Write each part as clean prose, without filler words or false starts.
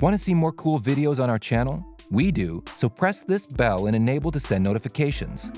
Want to see more cool videos on our channel? We do, so press this bell and enable to send notifications.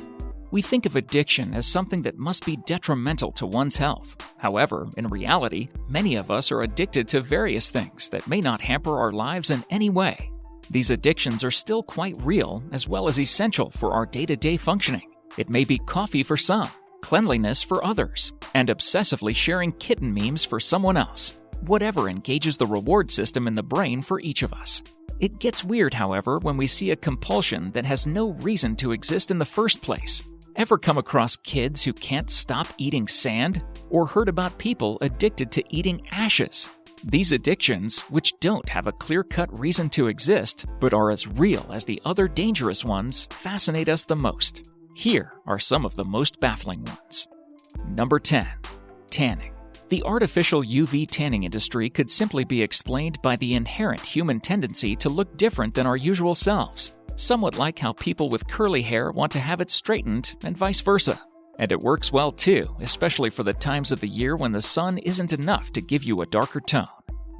We think of addiction as something that must be detrimental to one's health. However, in reality, many of us are addicted to various things that may not hamper our lives in any way. These addictions are still quite real as well as essential for our day-to-day functioning. It may be coffee for some, cleanliness for others, and obsessively sharing kitten memes for someone else. Whatever engages the reward system in the brain for each of us. It gets weird, however, when we see a compulsion that has no reason to exist in the first place. Ever come across kids who can't stop eating sand? Or heard about people addicted to eating ashes? These addictions, which don't have a clear-cut reason to exist, but are as real as the other dangerous ones, fascinate us the most. Here are some of the most baffling ones. Number 10. Tanning. The artificial UV tanning industry could simply be explained by the inherent human tendency to look different than our usual selves, somewhat like how people with curly hair want to have it straightened and vice versa. And it works well too, especially for the times of the year when the sun isn't enough to give you a darker tone.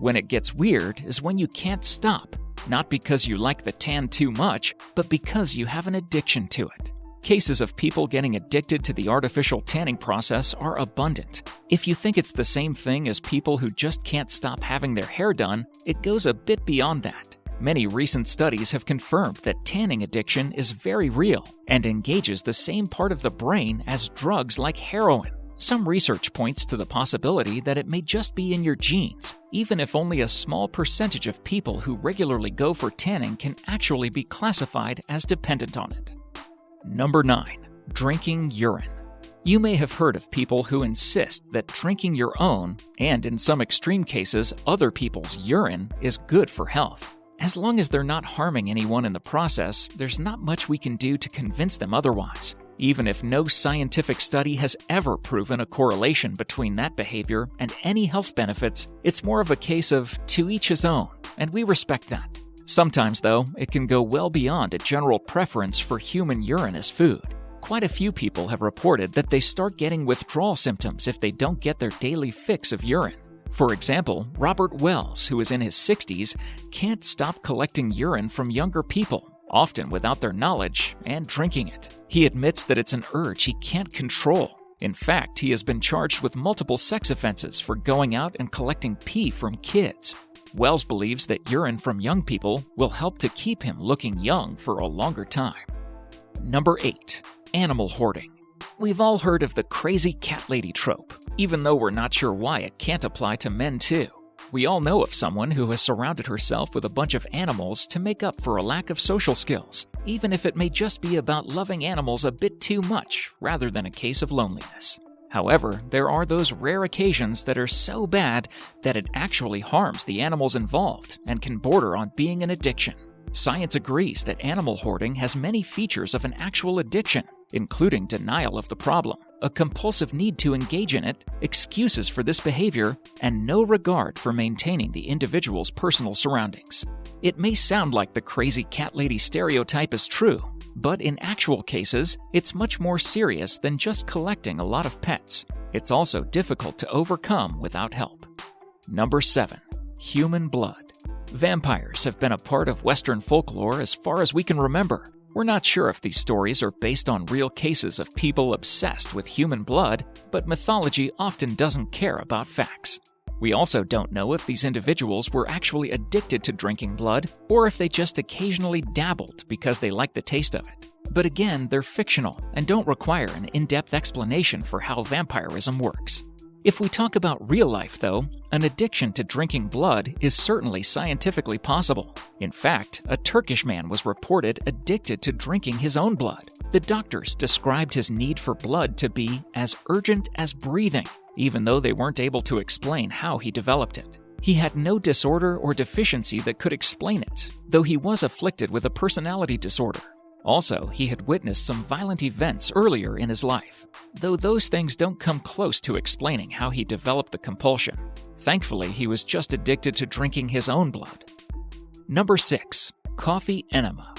When it gets weird is when you can't stop, not because you like the tan too much, but because you have an addiction to it. Cases of people getting addicted to the artificial tanning process are abundant. If you think it's the same thing as people who just can't stop having their hair done, it goes a bit beyond that. Many recent studies have confirmed that tanning addiction is very real and engages the same part of the brain as drugs like heroin. Some research points to the possibility that it may just be in your genes, even if only a small percentage of people who regularly go for tanning can actually be classified as dependent on it. Number 9. Drinking urine. You may have heard of people who insist that drinking your own, and in some extreme cases, other people's urine, is good for health. As long as they're not harming anyone in the process, there's not much we can do to convince them otherwise. Even if no scientific study has ever proven a correlation between that behavior and any health benefits, it's more of a case of to each his own, and we respect that. Sometimes, though, it can go well beyond a general preference for human urine as food. Quite a few people have reported that they start getting withdrawal symptoms if they don't get their daily fix of urine. For example, Robert Wells, who is in his 60s, can't stop collecting urine from younger people, often without their knowledge, and drinking it. He admits that it's an urge he can't control. In fact, he has been charged with multiple sex offenses for going out and collecting pee from kids. Wells believes that urine from young people will help to keep him looking young for a longer time. Number 8. Animal hoarding. We've all heard of the crazy cat lady trope, even though we're not sure why it can't apply to men too. We all know of someone who has surrounded herself with a bunch of animals to make up for a lack of social skills, even if it may just be about loving animals a bit too much rather than a case of loneliness. However, there are those rare occasions that are so bad that it actually harms the animals involved and can border on being an addiction. Science agrees that animal hoarding has many features of an actual addiction, including denial of the problem, a compulsive need to engage in it, excuses for this behavior, and no regard for maintaining the individual's personal surroundings. It may sound like the crazy cat lady stereotype is true, but in actual cases, it's much more serious than just collecting a lot of pets. It's also difficult to overcome without help. Number 7. Human blood. Vampires have been a part of Western folklore as far as we can remember. We're not sure if these stories are based on real cases of people obsessed with human blood, but mythology often doesn't care about facts. We also don't know if these individuals were actually addicted to drinking blood or if they just occasionally dabbled because they liked the taste of it. But again, they're fictional and don't require an in-depth explanation for how vampirism works. If we talk about real life, though, an addiction to drinking blood is certainly scientifically possible. In fact, a Turkish man was reported addicted to drinking his own blood. The doctors described his need for blood to be as urgent as breathing, even though they weren't able to explain how he developed it. He had no disorder or deficiency that could explain it, though he was afflicted with a personality disorder. Also, he had witnessed some violent events earlier in his life, though those things don't come close to explaining how he developed the compulsion. Thankfully, he was just addicted to drinking his own blood. Number 6. Coffee enema.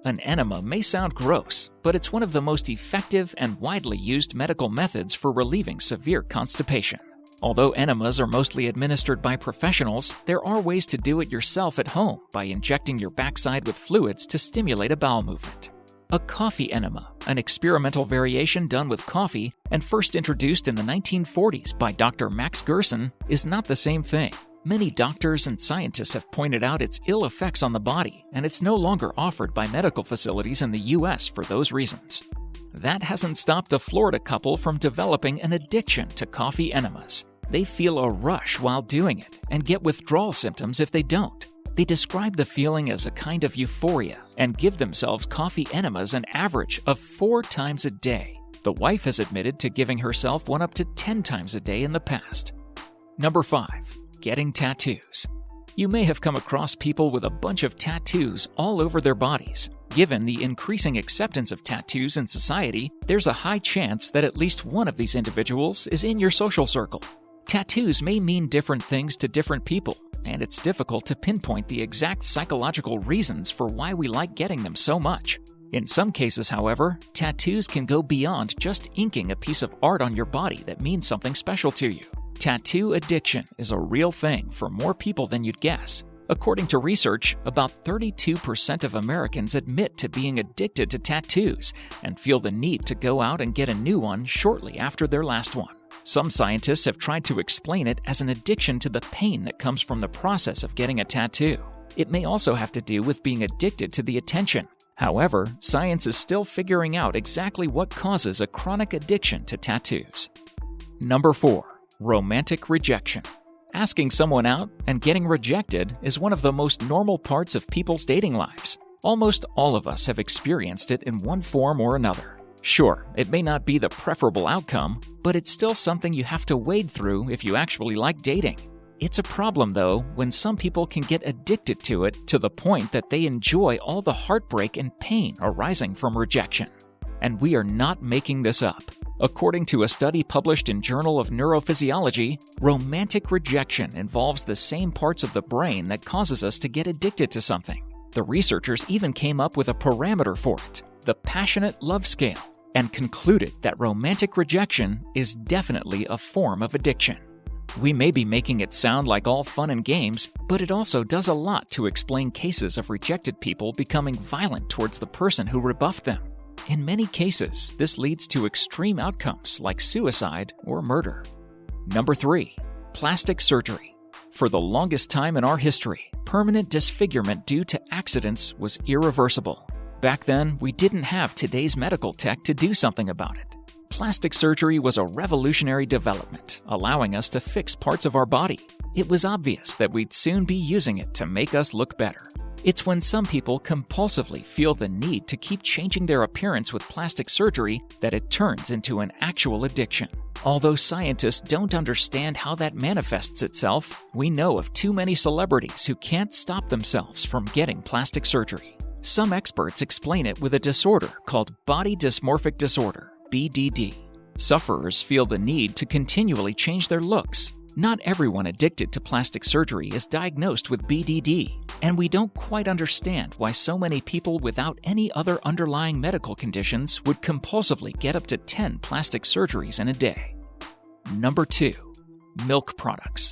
An enema may sound gross, but it's one of the most effective and widely used medical methods for relieving severe constipation. Although enemas are mostly administered by professionals, there are ways to do it yourself at home by injecting your backside with fluids to stimulate a bowel movement. A coffee enema, an experimental variation done with coffee and first introduced in the 1940s by Dr. Max Gerson, is not the same thing. Many doctors and scientists have pointed out its ill effects on the body, and it's no longer offered by medical facilities in the US for those reasons. That hasn't stopped a Florida couple from developing an addiction to coffee enemas. They feel a rush while doing it and get withdrawal symptoms if they don't. They describe the feeling as a kind of euphoria and give themselves coffee enemas an average of 4 times a day. The wife has admitted to giving herself one up to 10 times a day in the past. Number 5. Getting tattoos. You may have come across people with a bunch of tattoos all over their bodies. Given the increasing acceptance of tattoos in society, there's a high chance that at least one of these individuals is in your social circle. Tattoos may mean different things to different people, and it's difficult to pinpoint the exact psychological reasons for why we like getting them so much. In some cases, however, tattoos can go beyond just inking a piece of art on your body that means something special to you. Tattoo addiction is a real thing for more people than you'd guess. According to research, about 32% of Americans admit to being addicted to tattoos and feel the need to go out and get a new one shortly after their last one. Some scientists have tried to explain it as an addiction to the pain that comes from the process of getting a tattoo. It may also have to do with being addicted to the attention. However, science is still figuring out exactly what causes a chronic addiction to tattoos. Number 4. Romantic rejection. Asking someone out and getting rejected is one of the most normal parts of people's dating lives. Almost all of us have experienced it in one form or another. Sure, it may not be the preferable outcome, but it's still something you have to wade through if you actually like dating. It's a problem, though, when some people can get addicted to it to the point that they enjoy all the heartbreak and pain arising from rejection. And we are not making this up. According to a study published in Journal of Neurophysiology, romantic rejection involves the same parts of the brain that causes us to get addicted to something. The researchers even came up with a parameter for it, the Passionate Love Scale, and concluded that romantic rejection is definitely a form of addiction. We may be making it sound like all fun and games, but it also does a lot to explain cases of rejected people becoming violent towards the person who rebuffed them. In many cases, this leads to extreme outcomes like suicide or murder. Number 3. Plastic surgery. For the longest time in our history, permanent disfigurement due to accidents was irreversible. Back then, we didn't have today's medical tech to do something about it. Plastic surgery was a revolutionary development, allowing us to fix parts of our body. It was obvious that we'd soon be using it to make us look better. It's when some people compulsively feel the need to keep changing their appearance with plastic surgery that it turns into an actual addiction. Although scientists don't understand how that manifests itself, we know of too many celebrities who can't stop themselves from getting plastic surgery. Some experts explain it with a disorder called body dysmorphic disorder, BDD. Sufferers feel the need to continually change their looks. Not everyone addicted to plastic surgery is diagnosed with BDD, and we don't quite understand why so many people without any other underlying medical conditions would compulsively get up to 10 plastic surgeries in a day. Number 2. Milk products.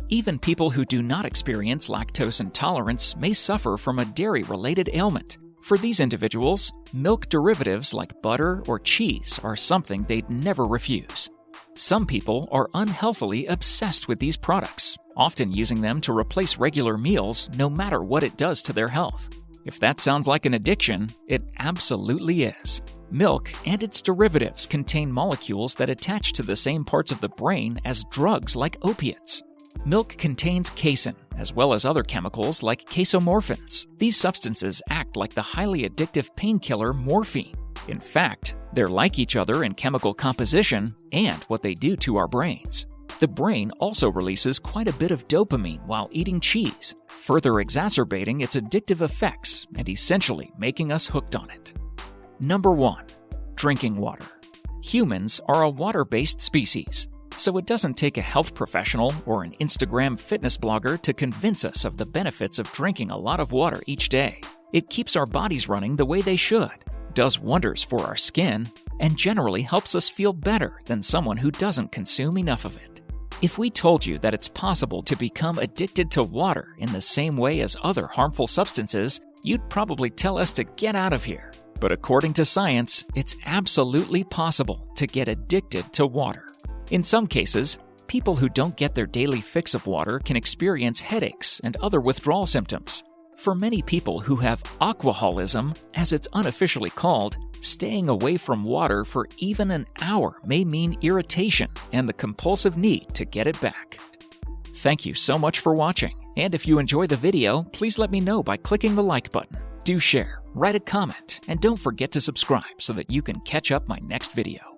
Even people who do not experience lactose intolerance may suffer from a dairy-related ailment. For these individuals, milk derivatives like butter or cheese are something they'd never refuse. Some people are unhealthily obsessed with these products, often using them to replace regular meals no matter what it does to their health. If that sounds like an addiction, it absolutely is. Milk and its derivatives contain molecules that attach to the same parts of the brain as drugs like opiates. Milk contains casein, as well as other chemicals like casomorphins. These substances act like the highly addictive painkiller morphine. In fact, they're like each other in chemical composition and what they do to our brains. The brain also releases quite a bit of dopamine while eating cheese, further exacerbating its addictive effects and essentially making us hooked on it. Number 1. Drinking water. Humans are a water-based species, so it doesn't take a health professional or an Instagram fitness blogger to convince us of the benefits of drinking a lot of water each day. It keeps our bodies running the way they should, does wonders for our skin, and generally helps us feel better than someone who doesn't consume enough of it. If we told you that it's possible to become addicted to water in the same way as other harmful substances, you'd probably tell us to get out of here. But according to science, it's absolutely possible to get addicted to water. In some cases, people who don't get their daily fix of water can experience headaches and other withdrawal symptoms. For many people who have aquaholism, as it's unofficially called, staying away from water for even an hour may mean irritation and the compulsive need to get it back. Thank you so much for watching, and if you enjoy the video, please let me know by clicking the like button. Do share, write a comment, and don't forget to subscribe so that you can catch up my next video.